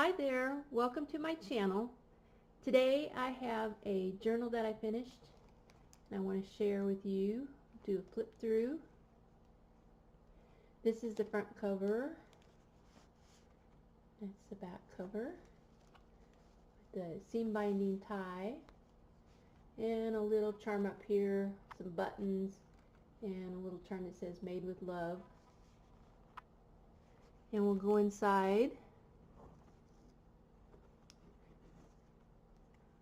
Hi there, welcome to my channel. Today I have a journal that I finished and I want to share with you. Do a flip through. This is the front cover. That's the back cover. The seam binding tie and a little charm up here, some buttons, and a little charm that says made with love. And we'll go inside.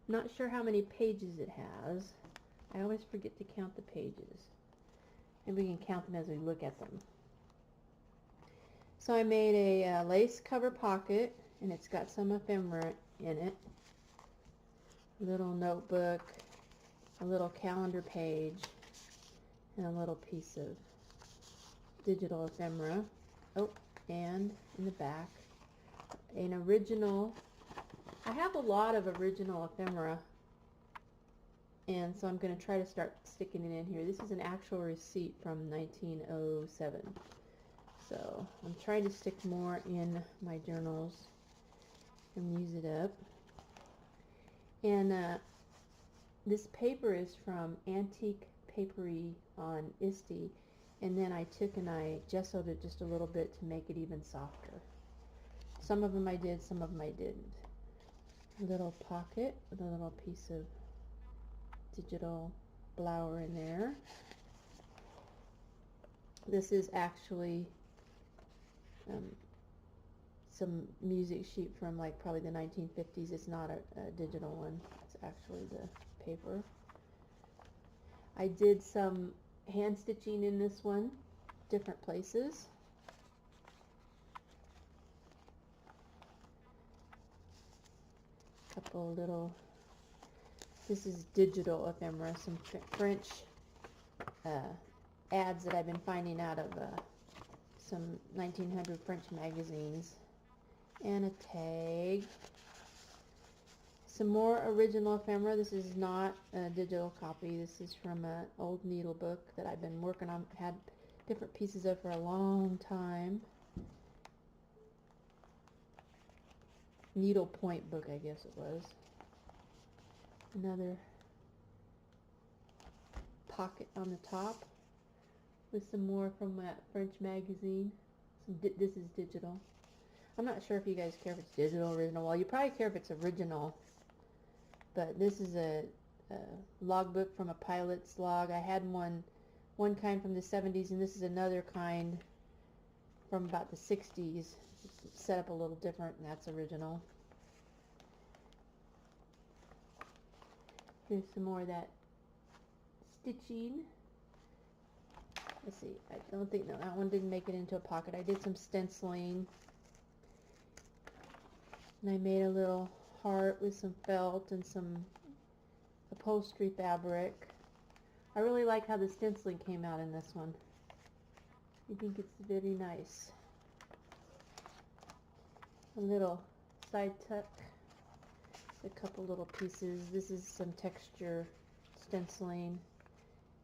Not sure how many pages it has. I always forget to count the pages. Maybe we can count them as we look at them. So I made a lace cover pocket, and it's got some ephemera in it. A little notebook, a little calendar page, and a little piece of digital ephemera. Oh, and in the back, an original. I have a lot of original ephemera, and so I'm going to try to start sticking it in here. This is an actual receipt from 1907. So I'm trying to stick more in my journals and use it up. And this paper is from Antique Papery on ISTE, and then I took and I gessoed it just a little bit to make it even softer. Some of them I did, some of them I didn't. A little pocket with a little piece of digital blower in there. This is actually some music sheet from like probably the 1950s. It's not a digital one. It's actually the paper. I did some hand stitching in this one, different places. Couple little, this is digital ephemera, some French ads that I've been finding out of some 1900 French magazines, and a tag. Some more original ephemera. This is not a digital copy. This is from an old needle book that I've been working on, had different pieces of for a long time. Needle point book, I guess it was. Another pocket on the top with some more from that French magazine. This is digital. I'm not sure if you guys care if it's digital or original. Well, you probably care if it's original. But this is a logbook from a pilot's log. I had one kind from the 70s, and this is another kind from about the 60s. It's set up a little different, and that's original. Here's some more of that stitching. Let's see, I don't think, no, that one didn't make it into a pocket. I did some stenciling, and I made a little heart with some felt and some upholstery fabric. I really like how the stenciling came out in this one. I think it's very nice. A little side tuck, a couple little pieces. This is some texture stenciling,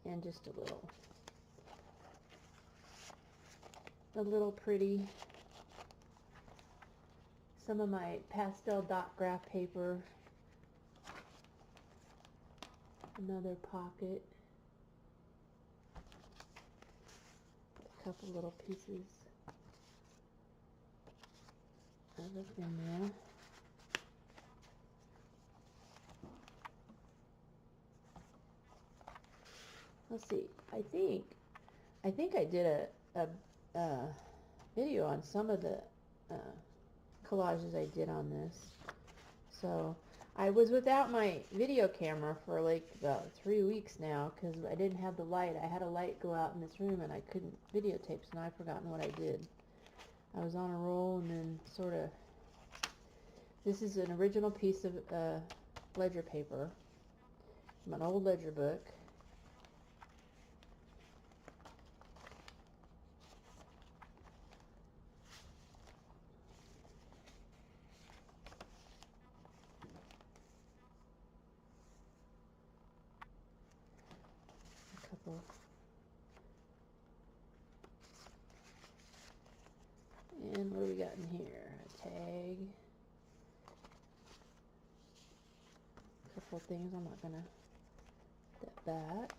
and just a little pretty. Some of my pastel dot graph paper. Another pocket. A couple little pieces of ephemera. Let's see. I think I did a video on some of the collages I did on this. So I was without my video camera for like about 3 weeks now because I didn't have the light. I had a light go out in this room and I couldn't videotape, so now I've forgotten what I did. I was on a roll, and then sort of, this is an original piece of ledger paper from an old ledger book. And what do we got in here? A tag. couple of things. I'm not going to put that back.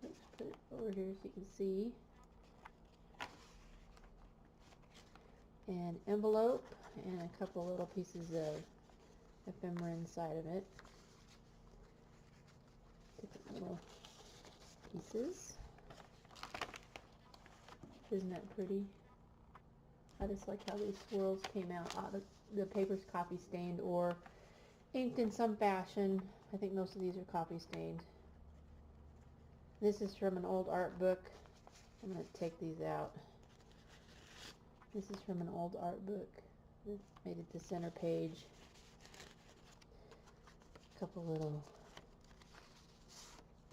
Let's put it over here so you can see. An envelope and a couple little pieces of ephemera inside of it. Different little pieces. Isn't that pretty? I just like how these swirls came out. The paper's coffee stained or inked in some fashion. I think most of these are coffee stained. This is from an old art book. I'm going to take these out. This is from an old art book. It made it to center page. A couple little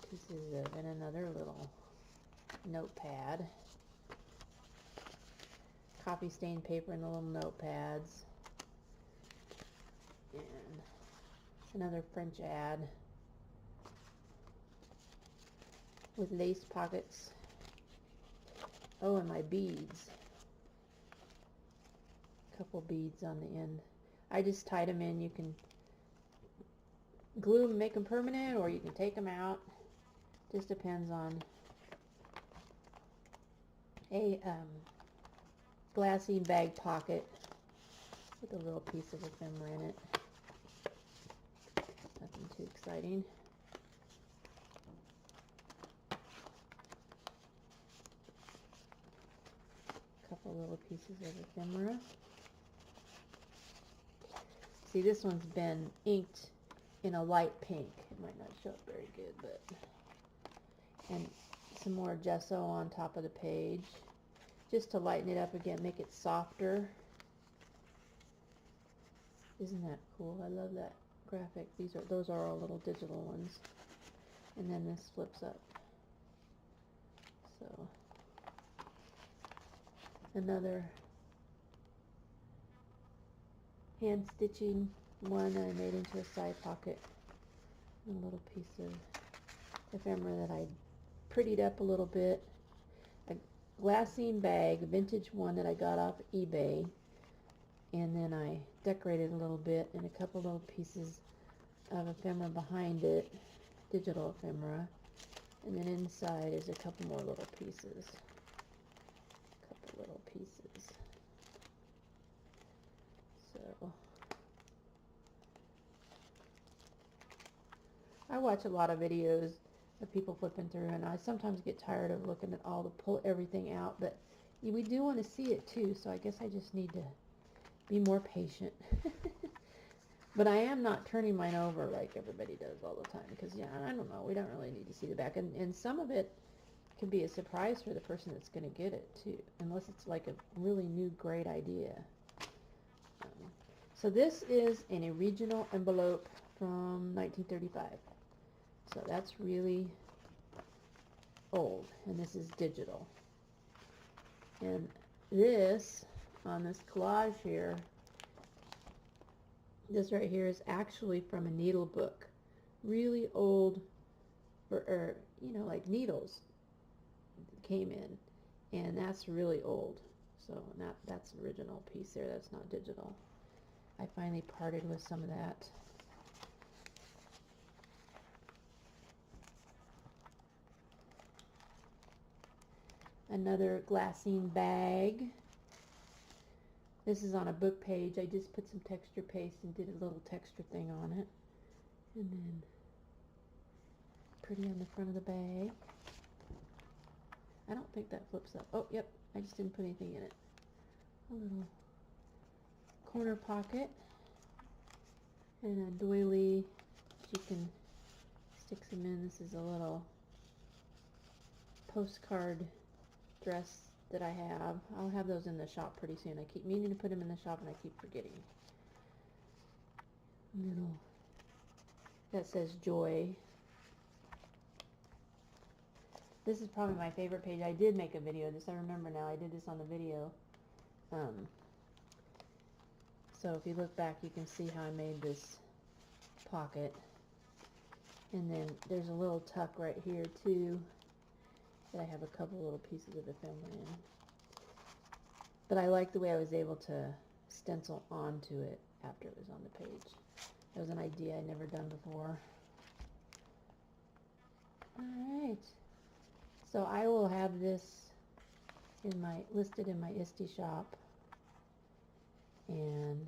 pieces of, and another little notepad. Coffee stained paper and the little notepads. And it's another French ad with lace pockets. Oh, and my beads. Couple beads on the end. I just tied them in. You can glue them, make them permanent, or you can take them out. Just depends on a glassine bag pocket with a little piece of ephemera in it. Nothing too exciting. Couple little pieces of ephemera. See, this one's been inked in a light pink. It might not show up very good, but... And some more gesso on top of the page. Just to lighten it up again, make it softer. Isn't that cool? I love that graphic. Those are all little digital ones. And then this flips up. So... Another hand stitching one that I made into a side pocket. A little piece of ephemera that I prettied up a little bit. A glassine bag, vintage one that I got off eBay. And then I decorated a little bit and a couple little pieces of ephemera behind it. Digital ephemera. And then inside is a couple more little pieces. Little pieces. So I watch a lot of videos of people flipping through, and I sometimes get tired of looking at all the pull everything out, but we do want to see it too, so I guess I just need to be more patient. But I am not turning mine over like everybody does all the time, because yeah, I don't know, we don't really need to see the back, and some of it can be a surprise for the person that's going to get it too, unless it's like a really new great idea. So this is an original envelope from 1935. So that's really old, and this is digital. And this, on this collage here, this right here is actually from a needle book. Really old, or you know, like needles came in, and that's really old. So that's the original piece there. That's not digital. I finally parted with some of that. Another glassine bag. This is on a book page. I just put some texture paste and did a little texture thing on it. And then pretty on the front of the bag. I don't think that flips up. Oh, yep. I just didn't put anything in it. A little corner pocket. And a doily. You can stick some in. This is a little postcard dress that I have. I'll have those in the shop pretty soon. I keep meaning to put them in the shop and I keep forgetting. Little, that says joy. This is probably my favorite page. I did make a video of this. I remember now. I did this on the video. So if you look back, you can see how I made this pocket. And then there's a little tuck right here too that I have a couple little pieces of ephemera in. But I like the way I was able to stencil onto it. after it was on the page. That was an idea I'd never done before. Alright, so I will have this in my listed in my ISTE shop, and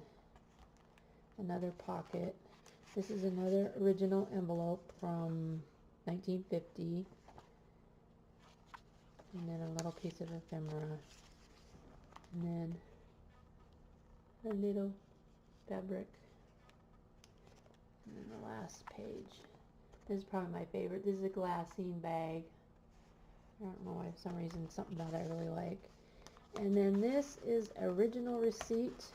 another pocket. This is another original envelope from 1950, and then a little piece of ephemera, and then a little fabric, and then the last page. This is probably my favorite. This is a glassine bag. I don't know why, for some reason, something about it I really like. And then this is original receipt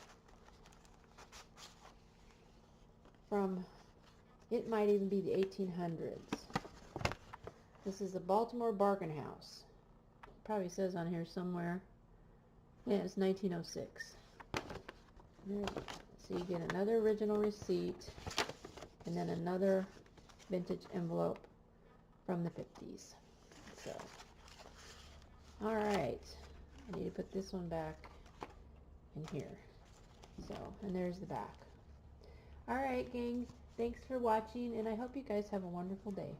from, it might even be the 1800s. This is the Baltimore Bargain House. It probably says on here somewhere. Yeah, it's 1906. So you get another original receipt, and then another vintage envelope from the 50s. So, alright, I need to put this one back in here. So, and there's the back. Alright, gang, thanks for watching, and I hope you guys have a wonderful day.